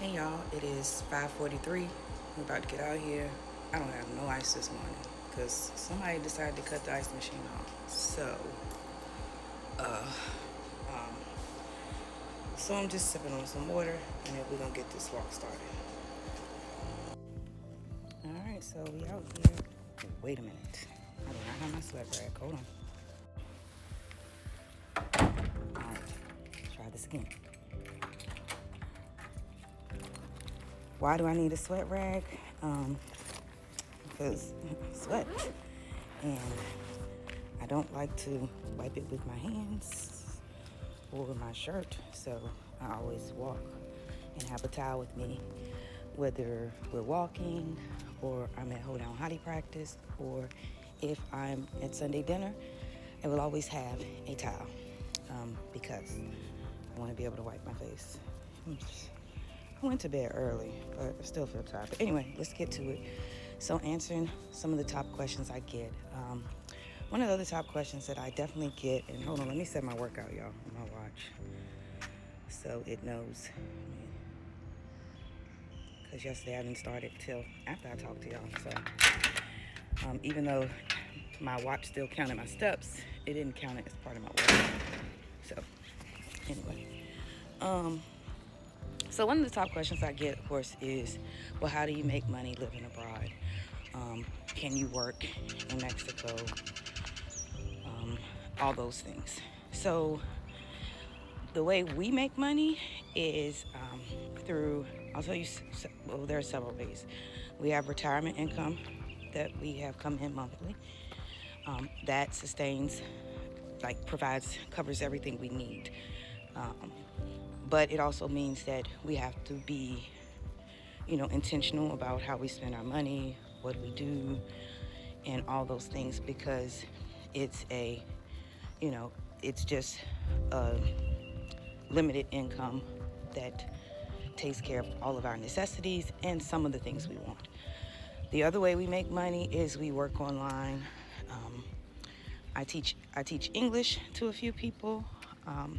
Hey y'all, it is 5:43. We're about to get out here. I don't have no ice this morning because somebody decided to cut the ice machine off. Uh, um, so I'm just sipping on some water, and then we're gonna get this walk started. All right, so we out here. Wait a minute. I do not have my sweat rag. Hold on. All right, try this again. Why do I need a sweat rag? Because sweat, and I don't like to wipe it with my hands or my shirt, so I always walk and have a towel with me, whether we're walking or I'm at hold down hottie practice, or if I'm at Sunday dinner, I will always have a towel because I want to be able to wipe my face. I went to bed early, but I still feel tired. But anyway, let's get to it. So answering some of the top questions I get. One of the other top questions that I definitely get, and hold on, let me set my workout, y'all, on my watch, so it knows. Because yesterday I didn't start it till after I talked to y'all. So even though my watch still counted my steps, it didn't count it as part of my workout. So anyway, so one of the top questions I get, of course, is, well, how do you make money living abroad? Can you work in Mexico? All those things. So the way we make money is through, I'll tell you, well, there are several ways. We have retirement income that we have come in monthly. That sustains, covers everything we need. But it also means that we have to be, intentional about how we spend our money, what we do, and all those things, because it's it's just a limited income that takes care of all of our necessities and some of the things we want. The other way we make money is we work online. I teach English to a few people, a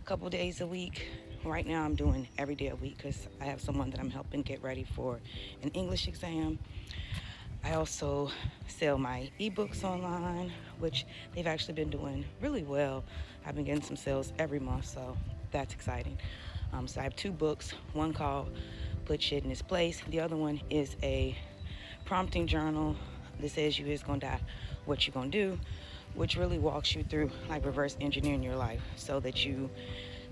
couple days a week. Right now I'm doing every day a week because I have someone that I'm helping get ready for an English exam. I also sell my ebooks online, which they've actually been doing really well. I've been getting some sales every month, so that's exciting. So I have two books, one called Put Shit in Its Place. The other one is a prompting journal that says you is gonna die, what you gonna do, which really walks you through like reverse engineering your life so that you,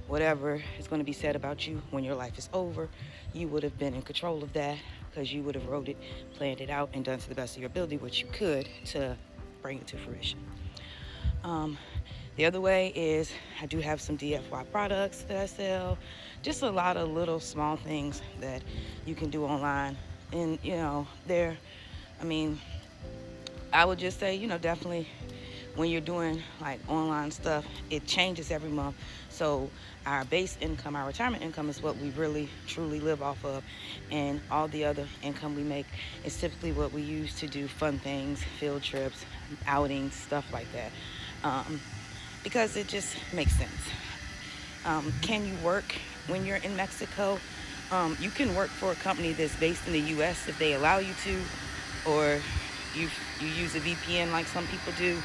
whatever is going to be said about you when your life is over, you would have been in control of that because you would have wrote it, planned it out, and done to the best of your ability what you could to bring it to fruition. The other way is I do have some DFY products that I sell, just a lot of little small things that you can do online. And, I would just say, definitely when you're doing like online stuff, it changes every month. So our base income, our retirement income, is what we really truly live off of, and all the other income we make is typically what we use to do fun things, field trips, outings, stuff like that, because it just makes sense. Can you work when you're in Mexico? You can work for a company that's based in the U.S. if they allow you to, or you use a VPN like some people do.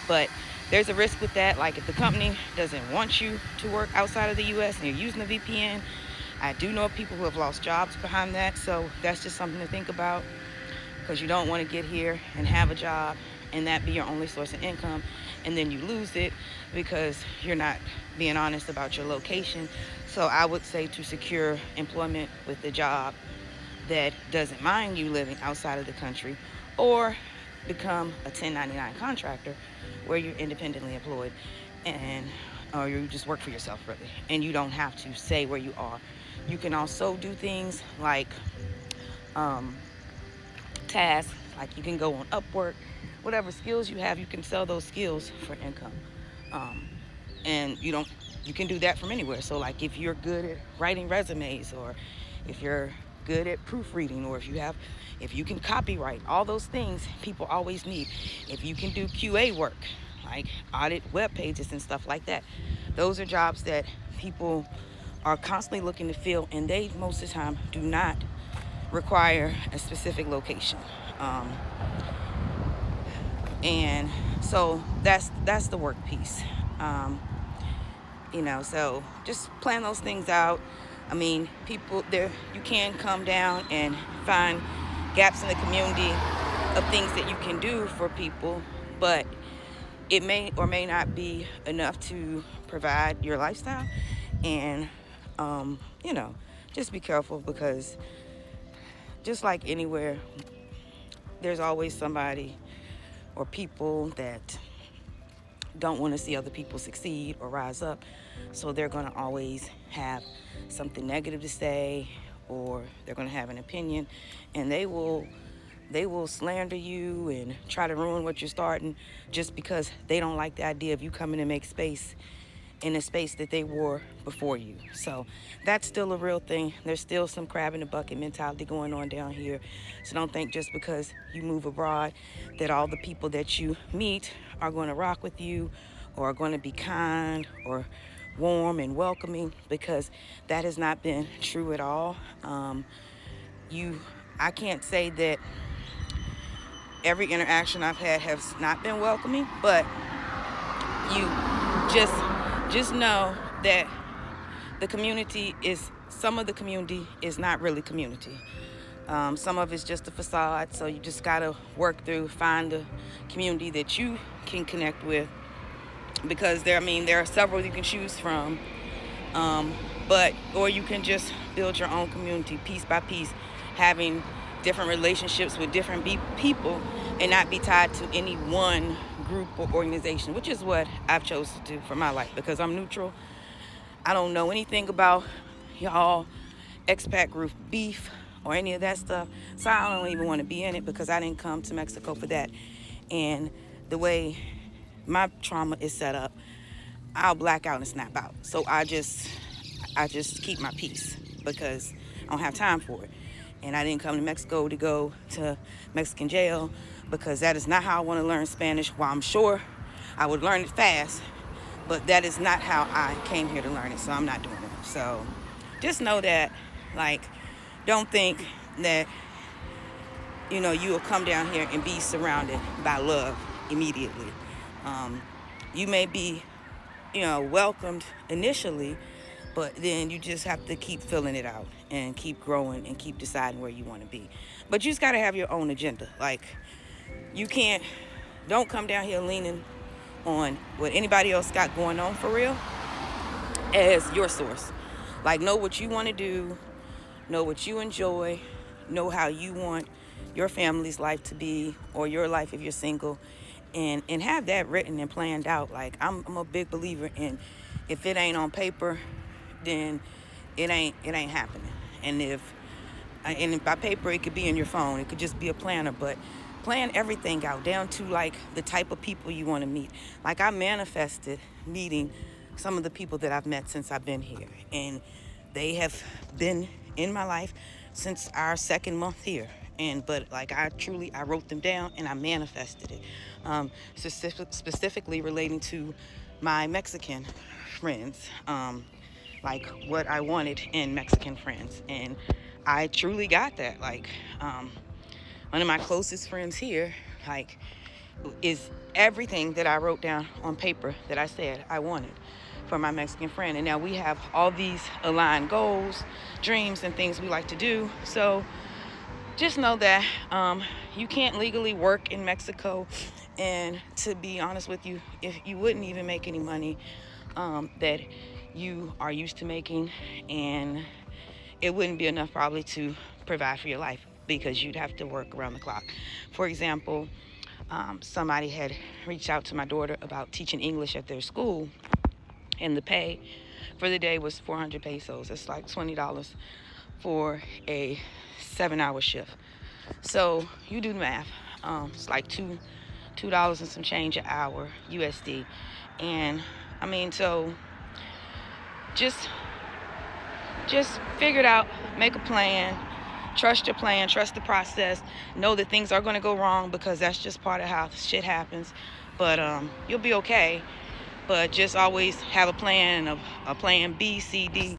But there's a risk with that. Like if the company doesn't want you to work outside of the U.S. and you're using a VPN, I do know people who have lost jobs behind that. So that's just something to think about, because you don't want to get here and have a job and that be your only source of income, and then you lose it because you're not being honest about your location. So I would say to secure employment with a job that doesn't mind you living outside of the country, or become a 1099 contractor where you're independently employed, or you just work for yourself really, and you don't have to say where you are. You can also do things like tasks, like you can go on Upwork, whatever skills you have, you can sell those skills for income. And you can do that from anywhere. So like if you're good at writing resumes, or if you're good at proofreading, or if you can copyright, all those things people always need. If you can do QA work, like audit web pages and stuff like that, those are jobs that people are constantly looking to fill, and they most of the time do not require a specific location. Um, and so that's the work piece. Um, so just plan those things out. I mean, people there, you can come down and find gaps in the community of things that you can do for people, but it may or may not be enough to provide your lifestyle. And um, you know just be careful, because just like anywhere, there's always somebody or people that don't want to see other people succeed or rise up. So they're going to always have something negative to say, or they're going to have an opinion, and they will slander you and try to ruin what you're starting, just because they don't like the idea of you coming to make space in a space that they were before you. So that's still a real thing. There's still some crab in the bucket mentality going on down here. So don't think just because you move abroad that all the people that you meet are going to rock with you, or are going to be kind or warm and welcoming, because that has not been true at all. I can't say that every interaction I've had has not been welcoming, but you just know that some of the community is not really community. Some of it's just a facade, so you just gotta work through, find the community that you can connect with, because there are several you can choose from. Or you can just build your own community piece by piece, having different relationships with different people, and not be tied to any one group or organization, which is what I've chosen to do for my life, because I'm neutral. I don't know anything about y'all expat group beef or any of that stuff, so I don't even want to be in it, because I didn't come to Mexico for that. And the way my trauma is set up, I'll black out and snap out. So I just keep my peace, because I don't have time for it. And I didn't come to Mexico to go to Mexican jail, because that is not how I want to learn Spanish. While I'm sure I would learn it fast, but that is not how I came here to learn it. So I'm not doing it. So just know that, don't think that, you will come down here and be surrounded by love immediately. You may be, welcomed initially, but then you just have to keep filling it out and keep growing and keep deciding where you want to be. But you just got to have your own agenda. Don't come down here leaning on what anybody else got going on for real as your source. Know what you want to do, know what you enjoy, know how you want your family's life to be, or your life if you're single, and have that written and planned out. I'm a big believer in, if it ain't on paper, then it ain't happening. And by paper, it could be in your phone, it could just be a planner, but plan everything out down to the type of people you want to meet. I manifested meeting some of the people that I've met since I've been here, and they have been in my life since our second month here. But I wrote them down and I manifested it. Specifically relating to my Mexican friends, what I wanted in Mexican friends, and I truly got that. One of my closest friends here, is everything that I wrote down on paper that I said I wanted for my Mexican friend. And now we have all these aligned goals, dreams, and things we like to do. So just know that you can't legally work in Mexico. And to be honest with you, if you wouldn't even make any money that you are used to making, and it wouldn't be enough probably to provide for your life, because you'd have to work around the clock. For example, somebody had reached out to my daughter about teaching English at their school, and the pay for the day was 400 pesos. It's $20 for a 7-hour shift. So you do the math. It's $2 and some change an hour USD. And so just figure it out, make a plan, trust your plan, trust the process, know that things are going to go wrong, because that's just part of how shit happens. But you'll be okay. But just always have a plan, a plan B, C, D.